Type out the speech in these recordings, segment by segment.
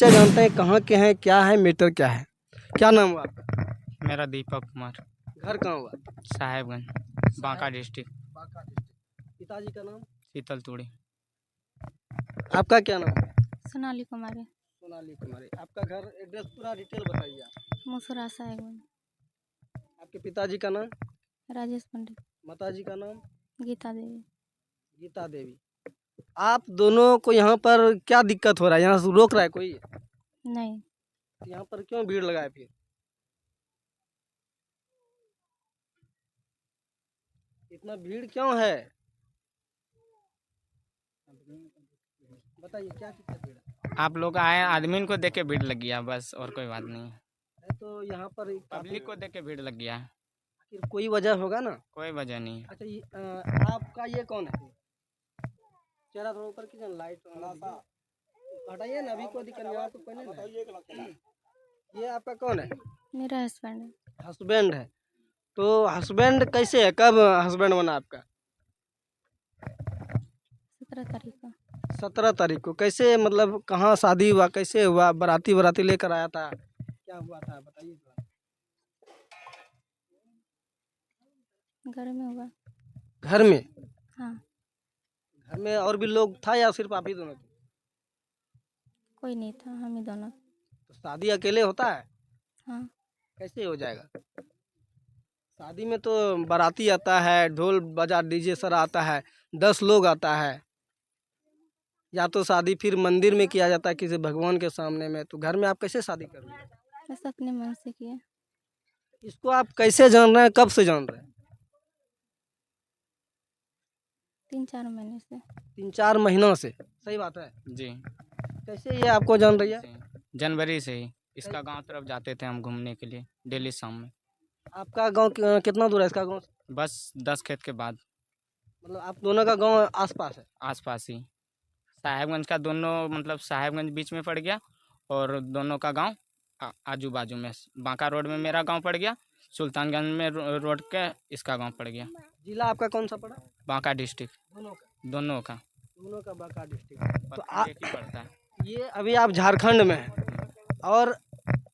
बच्चे जानते हैं कहाँ के हैं, क्या है, मैटर क्या है। क्या नाम हुआ आपका? मेरा दीपक कुमार, घर कहाँ हुआ? साहेबगंज, बांका डिस्ट्रिक्ट। बांका डिस्ट्रिक्ट। पिताजी का नाम? शीतल तूड़ी। आपका क्या नाम है? सोनाली कुमारी, सोनाली कुमारी। आपका घर एड्रेस पूरा डिटेल बताइए आप। मसूरा साहेबगंज। आपके पिताजी का नाम? राजेश पंडित, माताजी का नाम? गीता देवी। गीता देवी। आप दोनों को यहाँ पर क्या दिक्कत हो रहा है? यहाँ से रोक रहा है कोई? नहीं, यहाँ पर क्यों भीड़ लगाए फिर? इतना भीड़ क्यों है? बताइए क्या कितना भीड़ है? आप लोग आए, आदमी को देख के भीड़ लग गया, बस और कोई बात नहीं है। तो यहाँ पर पब्लिक को देख के भीड़ लग गया है, आखिर कोई वजह होगा ना। कोई वजह नहीं है। अच्छा आपका ये कौन है? चेहरा थोड़ा ऊपर कीजिए, लाइट हटाइए ना, अभी कोई दिक्कत नहीं है तो कोई नहीं। ये आपका कौन है? मेरा हस्बैंड है। हस्बैंड है। तो हस्बैंड कैसे है, कब हस्बैंड बना आपका? 17 तारीख को। 17 तारीख को। कैसे, मतलब कहाँ शादी हुआ, कैसे हुआ? बाराती बाराती लेकर आया था, क्या हुआ था बताइए थोड़ा। घर में हुआ। घर में? हाँ, घर में और भी लोग था या सिर्फ आप ही दोनों थे? कोई नहीं था, हम ही दोनों। तो शादी अकेले होता है? हाँ, कैसे हो जाएगा? शादी में तो बाराती आता है, ढोल बजा डीजे सारा आता है, 10 लोग आता है। या तो शादी फिर मंदिर में किया जाता है किसी भगवान के सामने में, तो घर में आप कैसे शादी कर रहे हैं? बस अपने मन से किया। इसको आप कैसे जान रहे हैं, कब से जान रहे हैं? 3-4 महीने से। 3-4 महीनों से। सही बात है। जी, कैसे ये आपको जान रही है? जनवरी से ही इसका गांव तरफ जाते थे हम घूमने के लिए डेली शाम में। आपका गांव कितना दूर है इसका गांव से? बस 10 खेत के बाद, मतलब आप दोनों का गांव आसपास है? आसपास ही। साहेबगंज का दोनों, मतलब साहेबगंज बीच में पड़ गया और दोनों का गांव आजू बाजू में। बांका रोड में मेरा गांव पड़ गया, सुल्तानगंज में रोड के इसका गांव पड़ गया। जिला आपका कौन सा पड़ा? बांका डिस्ट्रिक्ट। दोनों का? दोनों का दोनों का बांका डिस्ट्रिक्ट। तो पता एक ही पड़ता है। ये अभी आप झारखंड में हैं और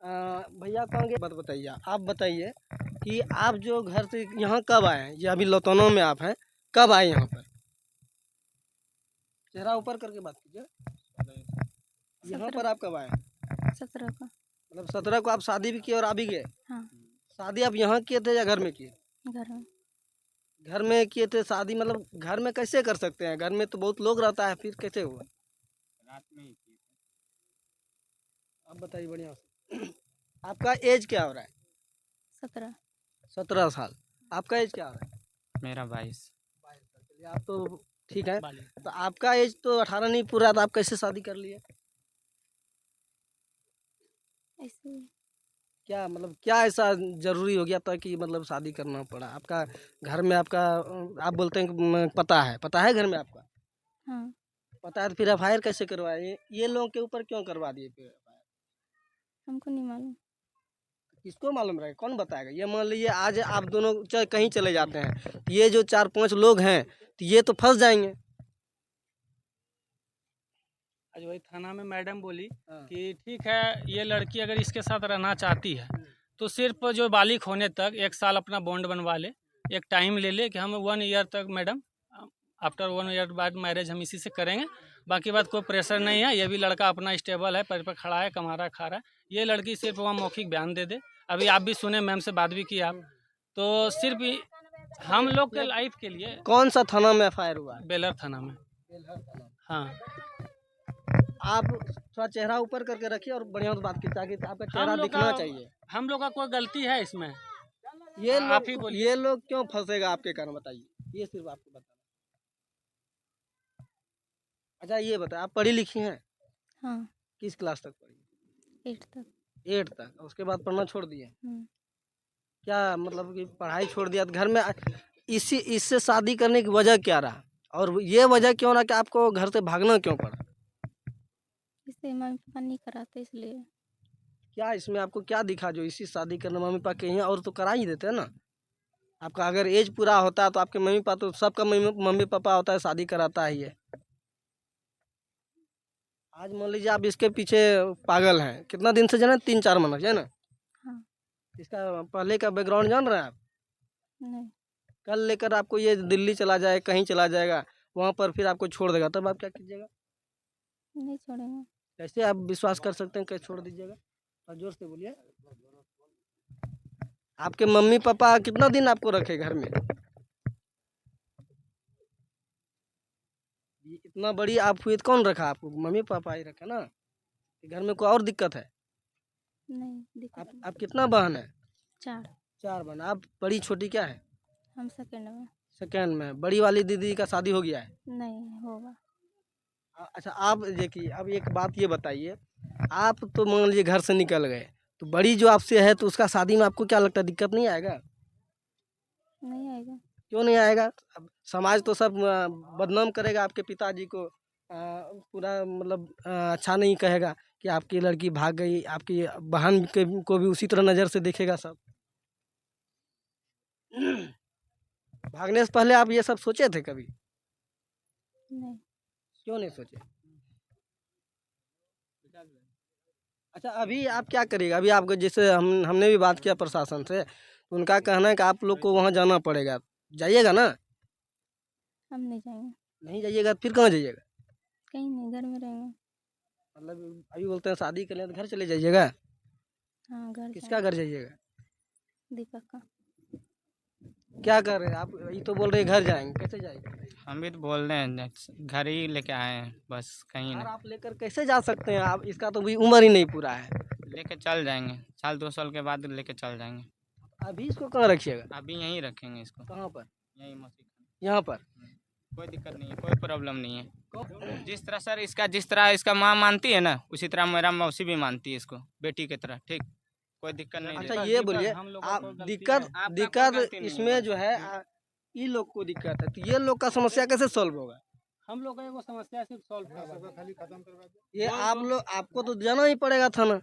भैया कहोगे बात बताइए, आप बताइए कि आप जो घर से यहाँ कब आए हैं? ये अभी लौतनों में आप हैं, कब आए यहाँ पर? चेहरा ऊपर करके बात कीजिए। यहाँ पर आप कब आए? 17 को। मतलब 17 को आप शादी भी किए और आ भी गए? हाँ, शादी आप यहाँ किए थे या घर में किए? घर में। घर में किए थे शादी, मतलब घर में कैसे कर सकते हैं? घर में तो बहुत लोग रहता है, फिर कैसे हुआ? रात में ही किए थे। आप बताइए बढ़िया से। आपका एज क्या हो रहा है? 17। 17 साल। आपका एज क्या हो रहा है? मेरा 22। 22 साल। चलिए आप तो ठीक है। तो आपका एज तो 18 नहीं पूरा, तो आप कैसे शादी कर लिए? ऐसे ही। क्या मतलब क्या ऐसा जरूरी हो गया था कि मतलब शादी करना पड़ा? आपका घर में आपका आप बोलते हैं कि पता है घर में आपका? हाँ, पता है तो फिर एफआईआर कैसे करवाए? ये लोगों के ऊपर क्यों करवा दिए फिर एफआईआर? हमको नहीं मालूम। किसको मालूम रहेगा, कौन बताएगा? ये मान लीजिए आज आप दोनों कहीं चले जाते हैं, ये जो 4-5 लोग हैं तो ये तो फंस जाएंगे। आज वही थाना में मैडम बोली हाँ। कि ठीक है, ये लड़की अगर इसके साथ रहना चाहती है तो सिर्फ जो बालिग होने तक 1 साल अपना बॉन्ड बनवा ले, एक टाइम ले ले कि हम 1 ईयर तक मैडम, आफ्टर 1 ईयर बाद मैरिज हम इसी से करेंगे। बाकी बात कोई प्रेशर नहीं है, ये भी लड़का अपना स्टेबल है, पैर पर खड़ा है, कमा रहा खा रहा है। ये लड़की सिर्फ वहाँ मौखिक बयान दे दे। अभी आप भी सुने, मैम से बात भी की आप, तो सिर्फ हम लोग के लाइफ के लिए। कौन सा थाना में एफआईआर हुआ है? बेलर थाना में। हाँ, आप थोड़ा चेहरा ऊपर करके रखिए और बढ़िया से बात कीजिए ताकि आपका चेहरा हम लोग दिखना का चाहिए। हम लोग का कोई गलती है इसमें? ये आप ही लोग बोलिए। ये लोग क्यों फंसेगा आपके कारण, बताइए। ये सिर्फ आपको बताना। अच्छा ये बताए, आप पढ़ी लिखी हैं? हाँ, किस क्लास तक पढ़ी? 8 तक। 8 तक। उसके बाद पढ़ना छोड़ दिए? हम्म, क्या मतलब कि पढ़ाई छोड़ दिया तो घर में इससे शादी करने की वजह क्या रहा? और ये वजह क्यों रहा कि आपको घर से भागना क्यों पड़ा? इससे मम्मी पापा नहीं कराते इसलिए। क्या इसमें आपको क्या दिखा जो इसी शादी करना मम्मी पापा के हैं? और तो करा ही देते हैं ना। आपका अगर एज पूरा होता तो आपके मम्मी पापा, तो सबका मम्मी पापा होता है शादी कराता ही है। आज मान लीजिए आप इसके पीछे पागल हैं, कितना दिन से जाना, 3-4 महीना है ना? हाँ। इसका पहले का बैकग्राउंड जान रहे हैं आप? नहीं। कल लेकर आपको ये दिल्ली चला जाए, कहीं चला जाएगा, वहाँ पर फिर आपको छोड़ देगा, तब आप क्या कीजिएगा? नहीं छोड़ेंगे। कैसे आप विश्वास कर सकते हैं, कैसे छोड़ दीजिएगा? और जोर से बोलिए। आपके मम्मी पापा कितना दिन आपको रखे घर में? ये इतना बड़ी आप हुई तो कौन रखा आपको? मम्मी पापा ही रखे ना? कि घर में कोई और दिक्कत है? नहीं दिक्कत आप नहीं। आप कितना बहन है? 4। 4 बहन। आप बड़ी छोटी क्या है? हम सेकंड में। सेकेंड में। बड़ी वाली दीदी का शादी हो गया है? नहीं होगा। अच्छा, आप देखिए, अब एक बात ये बताइए, आप तो मान लीजिए घर से निकल गए, तो बड़ी जो आपसे है तो उसका शादी में आपको क्या लगता है, दिक्कत नहीं आएगा? नहीं आएगा। क्यों नहीं आएगा? अब समाज तो सब बदनाम करेगा आपके पिताजी को, पूरा मतलब अच्छा नहीं कहेगा कि आपकी लड़की भाग गई, आपकी बहन को भी उसी तरह नज़र से देखेगा सब। भागने से पहले आप ये सब सोचे थे कभी? नहीं। क्यों नहीं सोचे? अच्छा, अभी आप क्या करिएगा? अभी आपको जैसे हमने भी बात किया प्रशासन से, तो उनका कहना है कि आप लोग को वहाँ जाना पड़ेगा, जाइएगा ना? हम नहीं जाएंगे। नहीं जाइएगा तो फिर कहाँ जाइएगा? कहीं नहीं, घर में रहेंगे। मतलब अभी बोलते हैं शादी के लिए तो घर चले जाइएगा? हाँ घर किसका घर जाइएगा? दीपक का। क्या कर रहे हैं आप? ये तो बोल रहे हैं घर जाएंगे, कैसे जाएंगे? हम भी तो बोल रहे हैं घर ही लेके आए हैं, बस कहीं और ना आप लेकर कैसे जा सकते हैं? आप, इसका तो भी उम्र ही नहीं पूरा है। लेके चल जाएंगे, 1-2 साल के बाद लेके चल जाएंगे। अभी इसको कहाँ रखिएगा? अभी यहीं रखेंगे इसको, कहाँ पर? यहीं मौसी खाने। यहाँ पर? कोई दिक्कत नहीं है, कोई प्रॉब्लम नहीं है। जिस तरह सर जिस तरह इसका माँ मानती है ना, उसी तरह मेरा मौसी भी मानती है इसको बेटी की तरह, ठीक? कोई दिक्कत नहीं अच्छा, है। ये बोलिए, हम लोगों आप को गलती दिक्कत है। आपका कोई दिक्कत गलती नहीं है इसमें बस। जो है, ये लोग को दिक्कत है, तो ये लोग का समस्या कैसे सॉल्व होगा? हम लोग का एगो समस्या सिर्फ सॉल्व करवा ये आप लोग, आपको तो जाना ही पड़ेगा थाना,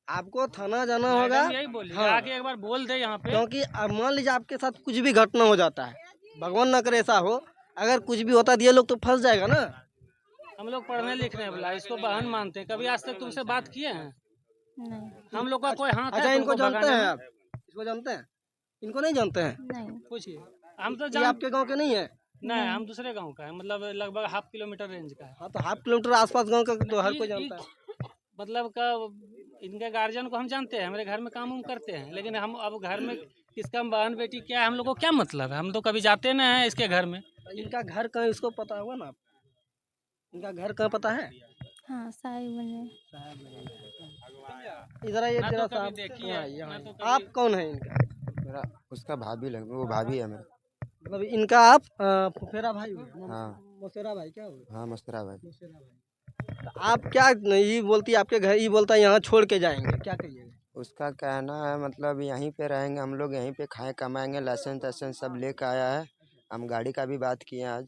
आपको थाना जाना होगा। मैडम यही बोली हाँ, आगे एक बार बोल दे यहाँ पे। क्योंकि अब मान लीजिए आपके साथ कुछ भी घटना हो जाता है, भगवान ना करे ऐसा हो, अगर कुछ भी होता है तो ये लोग तो फंस जाएगा ना। हम लोग पढ़ने लिखने बोला, इसको बहन मानते हैं। कभी आज तक तुमसे बात किए हैं? नहीं। हम लोग का कोई हाथ अच्छा, है इनको तुमको जानते भगाने हैं में? आप? इसको जानते हैं? इनको नहीं जानते हैं? नहीं। पूछिए। हम तो ये जान आपके गांव के नहीं है? नहीं, हम दूसरे गांव का है, मतलब लगभग ½ किलोमीटर रेंज का है। हाँ, तो ½ किलोमीटर आसपास गांव का तो हर कोई जानता है। मतलब का इनके गार्जियन को हम जानते हैं, हमारे घर में काम उम करते हैं, लेकिन हम अब घर में किसका बहन बेटी क्या है हम लोग को क्या मतलब है? हम तो कभी जाते ना है इसके घर में। इनका घर कहाँ, इसको पता होगा ना? इनका घर कहाँ पता है? हाँ साई बने। इधर आइए ना जरा तो सा कभी आप। देखी है, हाँ, यहाँ ना आइए। तो कभी- आप कौन है इनका? मेरा उसका भाभी लग, वो भाभी है मेरा। मतलब इनका आप फुफेरा भाई हो? हाँ मौसेरा भाई क्या हो? हाँ मस्तरा भाई। मौसेरा भाई। तो आप क्या, ये बोलती है आपके घर, ये बोलता है यहाँ छोड़ के जाएंगे, क्या कहिएगा? उसका कहना है मतलब यहीं पे रहेंगे हम लोग, यहीं पे खाएं कमाएंगे, लाइसेंस वाइसेंस सब लेकर आया है। हम गाड़ी का भी बात किए आज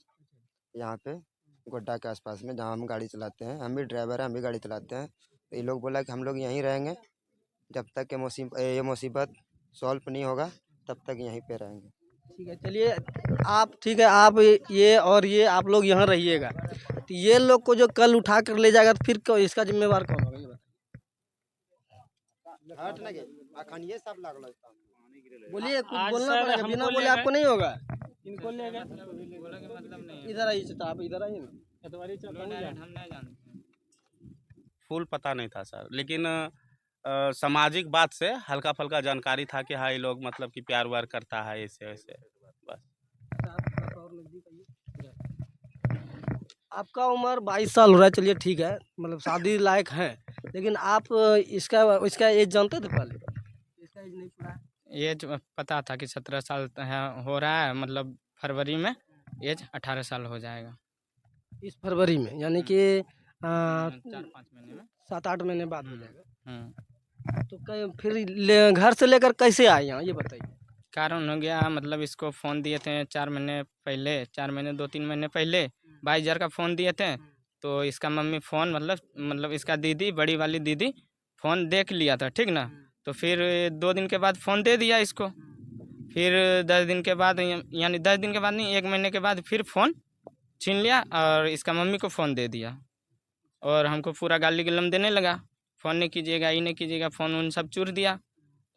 यहाँ पे गोड्डा के आसपास में, जहाँ हम गाड़ी चलाते हैं, हम भी ड्राइवर हैं, हम भी गाड़ी चलाते हैं। तो ये लोग बोला कि हम लोग यहीं रहेंगे जब तक ये मुसीबत सॉल्व नहीं होगा, तब तक यहीं पे रहेंगे। ठीक है, चलिए आप, ठीक है, आप ये और ये आप लोग यहाँ रहिएगा, तो ये लोग को जो कल उठा कर ले जाएगा तो फिर इसका जिम्मेवार कौन होगा, ये बताइए? बोलिए, कुछ आज बोलना सर पड़ेगा, हमको बिना ले बोले गए। आपको नहीं होगा। इनको ले गए मतलब नहीं है, इधर आइए चाचा, आप इधर आइए ना। एतवारी चौक हम नहीं जाना। नहीं जानते। फुल पता नहीं था सर, लेकिन सामाजिक बात से हल्का फुल्का जानकारी था कि हाँ ये लोग मतलब कि प्यार व्यार करता है ऐसे वैसे, बस। आपका उम्र 22 साल हो रहा है, चलिए ठीक है, मतलब शादी लायक है, लेकिन आप इसका इसका एज जानते थे पहले? इसका एज नहीं पूरा है? एज पता था कि 17 साल हो रहा है, मतलब फरवरी में एज 18 साल हो जाएगा। इस फरवरी में, यानी कि 4-5 महीने में। 7-8 महीने बाद हो जाएगा। हम्म। तो फिर घर से लेकर कैसे आए यहाँ, ये बताइए? कारण हो गया, मतलब इसको फ़ोन दिए थे 4 महीने पहले, 4 महीने 2-3 महीने पहले 22,000 का फ़ोन दिए थे। तो इसका मम्मी फ़ोन मतलब इसका दीदी, बड़ी वाली दीदी फ़ोन देख लिया था, ठीक ना? तो फिर 2 दिन के बाद फ़ोन दे दिया इसको। फिर 10 दिन के बाद, यानी 10 दिन के बाद नहीं, 1 महीने के बाद फिर फ़ोन छीन लिया और इसका मम्मी को फ़ोन दे दिया। और हमको पूरा गाली गलम देने लगा, फ़ोन नहीं कीजिएगा, ये नहीं कीजिएगा, फ़ोन उन सब चूर दिया।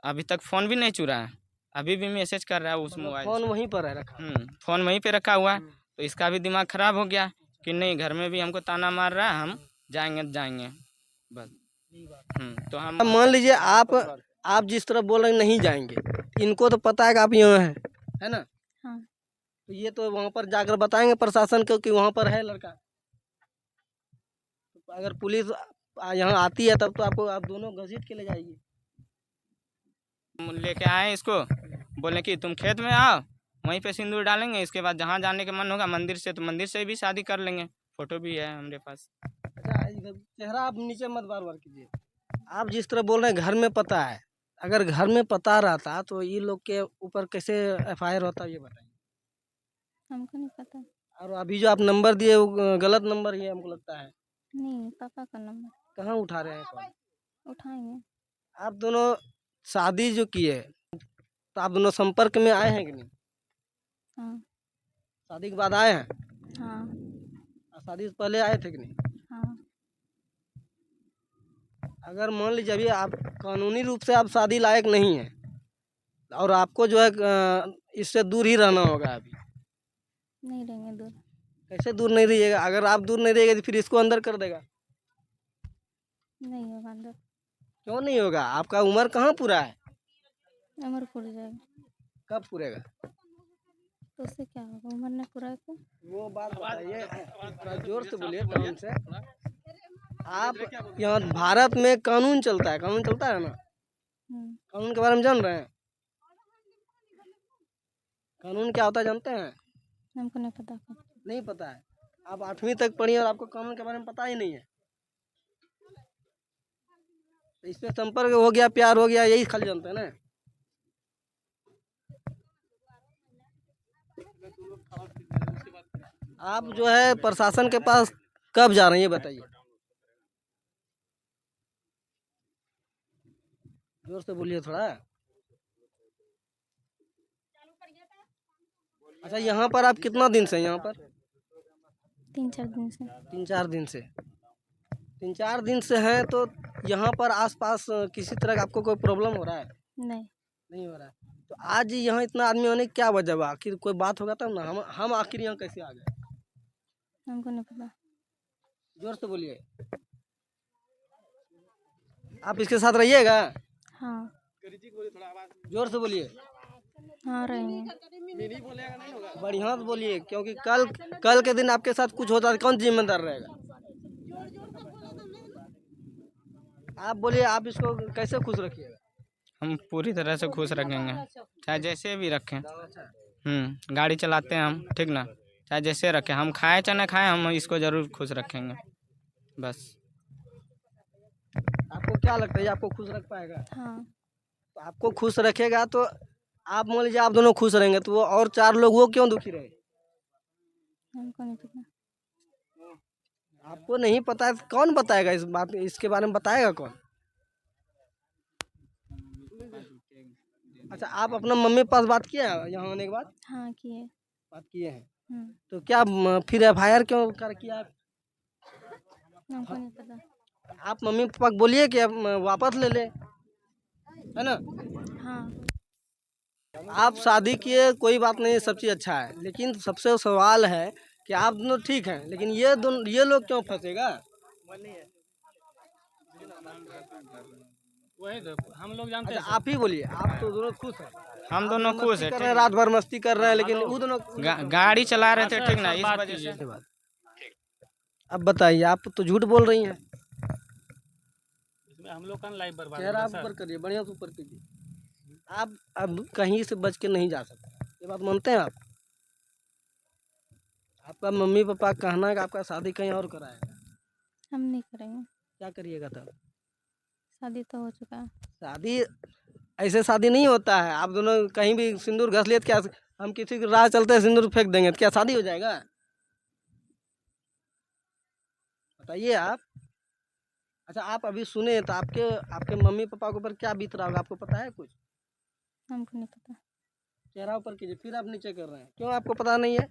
अभी तक फ़ोन भी नहीं चुरा है, अभी भी मैसेज कर रहा है उस मतलब मोबाइल फोन से। वहीं पर है रखा। फ़ोन वहीं पे रखा हुआ है, तो इसका भी दिमाग ख़राब हो गया कि नहीं, घर में भी हमको ताना मार रहा है, हम जाएंगे तो जाएंगे बस। तो हम अब मान लीजिए आप जिस तरह बोल रहे हैं नहीं जाएंगे, इनको तो पता है कि आप यहाँ हैं, है ना? हाँ। तो ये तो वहाँ पर जाकर बताएंगे प्रशासन को कि वहाँ पर है लड़का। तो अगर पुलिस यहाँ आती है तब तो आपको आप दोनों घसीट के ले जाएगी। लेके आए इसको, बोले कि तुम खेत में आओ, वहीं पे सिंदूर डालेंगे, इसके बाद जहाँ जाने का मन होगा मंदिर से, तो मंदिर से भी शादी कर लेंगे, फ़ोटो भी है हमारे पास। अच्छा इधर चेहरा आप नीचे मत बार बार कीजिए। आप जिस तरह बोल रहे हैं घर में पता है, अगर घर में पता रहता तो ये लोग के ऊपर कैसे एफआईआर होता ये बताइए। हमको नहीं पता। और अभी जो आप नंबर दिए वो गलत नंबर ही है हमको लगता है। नहीं, पापा का नंबर। कहाँ उठा रहे हैं कॉल? उठाएंगे। आप दोनों शादी जो किए तो आप दोनों संपर्क में आए हैं कि नहीं? हाँ। शादी के बाद आए हैं? हाँ। और शादी से पहले आए थे कि नहीं? हाँ। अगर मान लीजिए अभी आप कानूनी रूप से आप शादी लायक नहीं है और आपको जो है इससे दूर ही रहना होगा अभी। नहीं रहेंगे दूर। कैसे दूर नहीं रहिएगा? अगर आप दूर नहीं रहिएगा तो फिर इसको अंदर कर देगा। नहीं होगा अंदर। क्यों नहीं होगा? आपका उम्र कहाँ पूरा है? उम्र पूरी जाएगी कब पूरेगा? तो उससे क्या होगा, उम्र नहीं पूरा है तो। वो बात बताइए, थोड़ा जोर से बोलिए कानून से। आप यहाँ भारत में कानून चलता है, कानून चलता है ना? कानून के बारे में जान रहे हैं? कानून क्या होता है जानते हैं? हमको नहीं पता। नहीं पता है? आप 8वीं तक पढ़ी और आपको कानून के बारे में पता ही नहीं है। तो इसमें संपर्क हो गया, प्यार हो गया, यही खाली जानते हैं ना? आप जो है प्रशासन के पास कब जा रहे हैं ये बताइए। जोर से बोलिए थोड़ा। अच्छा यहाँ पर आप कितना दिन से यहाँ पर? 3-4 दिन से। 3-4 दिन से। 3-4 दिन से हैं तो यहाँ पर आसपास किसी तरह का आपको कोई प्रॉब्लम हो रहा है? नहीं। नहीं हो रहा है। तो आज यहाँ इतना आदमी होने की क्या वजह हुआ? आखिर कोई बात होगा तब ना, हम आखिर यहाँ कैसे आ गए? हमको नहीं पता। जोर से बोलिए। आप इसके साथ रहिएगा? हाँ। जोर से बोलिए। हाँ रहेंगे। बढ़िया से बोलिए क्योंकि कल के दिन आपके साथ कुछ होता है कौन जिम्मेदार रहेगा? आप बोलिए, आप इसको कैसे खुश रखिएगा? हम पूरी तरह से खुश रखेंगे, चाहे जैसे भी रखें। गाड़ी चलाते हैं हम, ठीक ना, चाहे जैसे रखें, हम खाए चाहे ना खाएं, हम इसको ज़रूर खुश रखेंगे बस। आपको क्या लगता है ये आपको खुश रख पाएगा? हाँ। तो आपको खुश रखेगा तो आप मान लीजिए आप दोनों खुश रहेंगे तो वो और 4 लोग वो क्यों दुखी रहे? हमको नहीं पता। आपको नहीं पता है तो कौन बताएगा इस बात, इसके बारे में बताएगा कौन? अच्छा आप अपना मम्मी के पास बात किया है यहाँ आने के बाद? हाँ किए। बात किए हैं हम्म। तो क्या फिर एफआईआर क्यों कर किया? हमको नहीं पता। आप मम्मी पापा को बोलिए कि अब वापस ले ले, है ना? हाँ। आप शादी किए कोई बात नहीं, सब चीज़ अच्छा है, लेकिन सबसे सवाल है कि आप दोनों ठीक हैं लेकिन ये लोग क्यों फंसेगा? वही तो हम लोग जानते अच्छा हैं आप ही बोलिए, आप तो दोनों खुश हैं? हम दोनों आप खुश मस्ती हैं, कर ठीक रहे हैं, ना? रात भर मस्ती कर रहे हैं लेकिन वो दोनों गाड़ी चला रहे थे, अच्छा, ठीक ना, अच्छा, इस बात वजह कीजिए। से। अब बताइए, आप तो झूठ बोल रही हैं। इसमें हम लोग का लाइफ बर्बाद चेहरा होगा आप सर। ऊपर करिए, बढ़िया से ऊपर कीजिए। आप अब कहीं से बच के नहीं जा सकते, ये बात मानते हैं आप? आपका मम्मी पापा कहना है कि आपका शादी कहीं और कराएगा। हम नहीं करेंगे। क्या करिएगा तब? शादी तो हो चुका है। शादी ऐसे शादी नहीं होता है। आप दोनों कहीं भी सिंदूर घस लिए तो क्या हम किसी के राह चलते सिंदूर फेंक देंगे तो क्या शादी हो जाएगा? बताइए आप। अच्छा आप अभी सुने तो आपके आपके मम्मी पापा के ऊपर क्या बीत रहा होगा आपको पता है कुछ? हमको नहीं पता। चेहरा ऊपर कीजिए, फिर आप नीचे कर रहे हैं, क्यों आपको पता नहीं है?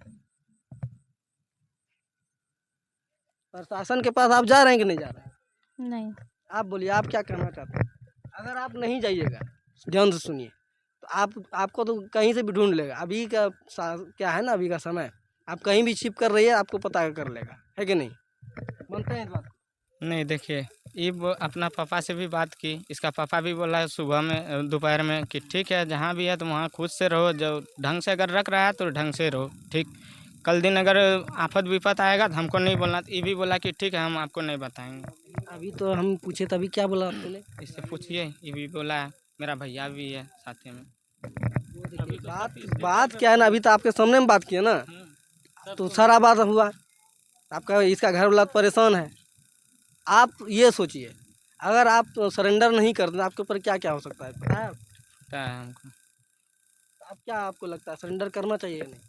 प्रशासन के पास आप जा रहे हैं कि नहीं जा रहे हैं? नहीं। आप बोलिए, आप क्या कहना चाहते हैं? अगर आप नहीं जाइएगा, ध्यान से सुनिए, तो आपको तो कहीं से भी ढूंढ लेगा। अभी का क्या है ना, अभी का समय, आप कहीं भी छिप कर रहिए, आपको पता कर लेगा, है कि नहीं? मानते हैं इस बात को? नहीं देखिए, ये अपना पापा से भी बात की, इसका पापा भी बोला है सुबह में दोपहर में कि ठीक है जहाँ भी है तो वहाँ खुद से रहो, जो ढंग से अगर रख रहा है तो ढंग से रहो, ठीक। कल दिन अगर आफत विपत आएगा तो हमको नहीं बोलना। ये भी बोला कि ठीक है हम आपको नहीं बताएंगे। अभी तो हम पूछे तभी क्या बोला आपने? इससे पूछिए, ये भी बोला है, मेरा भैया भी है साथ में। बात क्या है ना, अभी तो आपके सामने में बात किया ना, तो सारा बात हुआ। आपका इसका घर वाला परेशान है। आप ये सोचिए, अगर आप सरेंडर नहीं करते आपके ऊपर क्या क्या हो सकता है, पता है? पता है हमको। आप क्या आपको लगता है सरेंडर करना चाहिए या नहीं?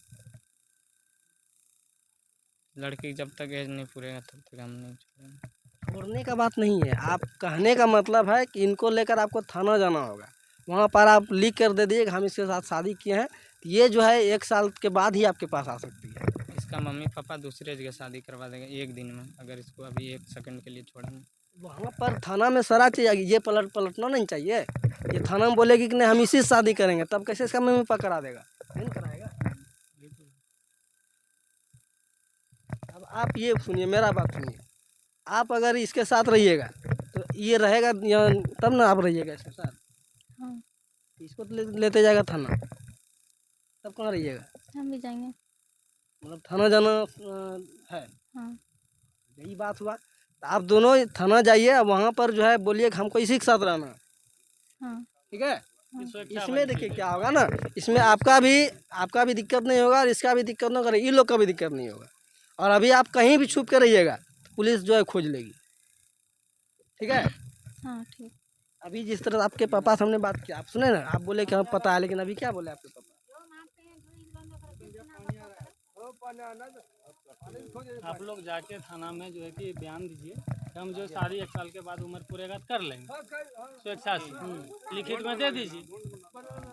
लड़की जब तक एज नहीं पूरेगा तब तक हम नहीं छोड़ेंगे। छोड़ने का बात नहीं है, आप कहने का मतलब है कि इनको लेकर आपको थाना जाना होगा। वहाँ पर आप लिख कर दे दीजिए कि हम इसके साथ शादी किए हैं, तो ये जो है 1 साल के बाद ही आपके पास आ सकती है। इसका मम्मी पापा दूसरे जगह शादी करवा देंगे 1 दिन में, अगर इसको अभी 1 सेकंड के लिए छोड़ेंगे। वहाँ पर थाना में सारा चीज़ आएगी, ये पलटना नहीं चाहिए। ये थाना में बोलेगी कि नहीं हम इसी से शादी करेंगे, तब कैसे इसका मम्मी पापा करा देगा? नहीं कराएगा। अब आप ये सुनिए, मेरा बात सुनिए, आप अगर इसके साथ रहिएगा तो ये रहेगा या तब ना आप रहिएगा इसके साथ। हाँ। इसको तो लेते जाएगा थाना, तब कहाँ रहिएगा? हम भी जाएंगे। मतलब थाना जाना है। हाँ। यही बात हुआ, तो आप दोनों थाना जाइए, और वहाँ पर जो है बोलिए कि हमको इसी के साथ रहना है। हाँ। ठीक है? इसमें देखिए क्या होगा ना, इसमें आपका भी दिक्कत नहीं होगा और इसका भी दिक्कत नहीं होगा, इन लोग का भी दिक्कत नहीं होगा। और अभी आप कहीं भी छुप कर रहिएगा तो पुलिस जो है खोज लेगी। ठीक है? हाँ ठीक। अभी जिस तरह आपके पापा से हमने बात की, आप सुने ना, आप बोले कि हमें पता है, लेकिन अभी क्या बोले आपके पापा? आप लोग जाके थाना में जो है कि बयान दीजिए कि हम जो शादी 1 साल के बाद उम्र पूरेगा तो कर लेंगे, स्वेच्छा से लिखित में दे दीजिए,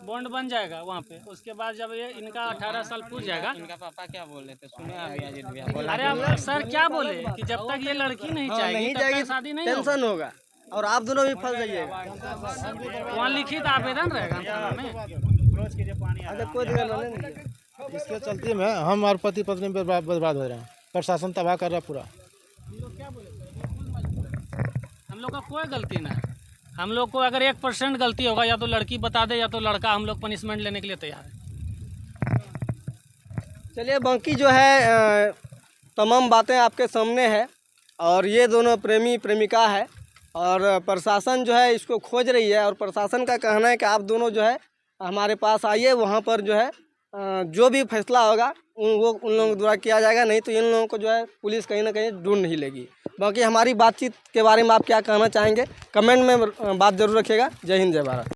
बॉन्ड बन जाएगा वहाँ पे। उसके बाद जब ये इनका 18 साल पूछ जाएगा, इनका पापा क्या बोले थे सुने अभी अजीत भैया बोला। अरे आप सर क्या बोले कि जब तक ये लड़की नहीं चाहेगी तब तक शादी नहीं होगी। टेंशन होगा और आप दोनों भी फंस जाइएगा। वहाँ लिखित आवेदन रहेगा थाना में। अच्छा, कोई दिक्कत नहीं है। इसके चलते में हम और पति पत्नी बर्बाद हो रहे हैं, प्रशासन तबाह कर रहा है पूरा। हम लोग का कोई गलती नहीं है। हम लोग को अगर 1% गलती होगा, या तो लड़की बता दे या तो लड़का, हम लोग पनिशमेंट लेने के लिए तैयार है। चलिए, बाकी जो है तमाम बातें आपके सामने है, और ये दोनों प्रेमी प्रेमिका है, और प्रशासन जो है इसको खोज रही है, और प्रशासन का कहना है कि आप दोनों जो है हमारे पास आइए, वहाँ पर जो है जो भी फैसला होगा वो उन लोगों द्वारा किया जाएगा, नहीं तो इन लोगों को जो है पुलिस कहीं ना कहीं ढूंढ ही लेगी। बाकी हमारी बातचीत के बारे में आप क्या कहना चाहेंगे, कमेंट में बात ज़रूर रखिएगा। जय हिंद, जय भारत।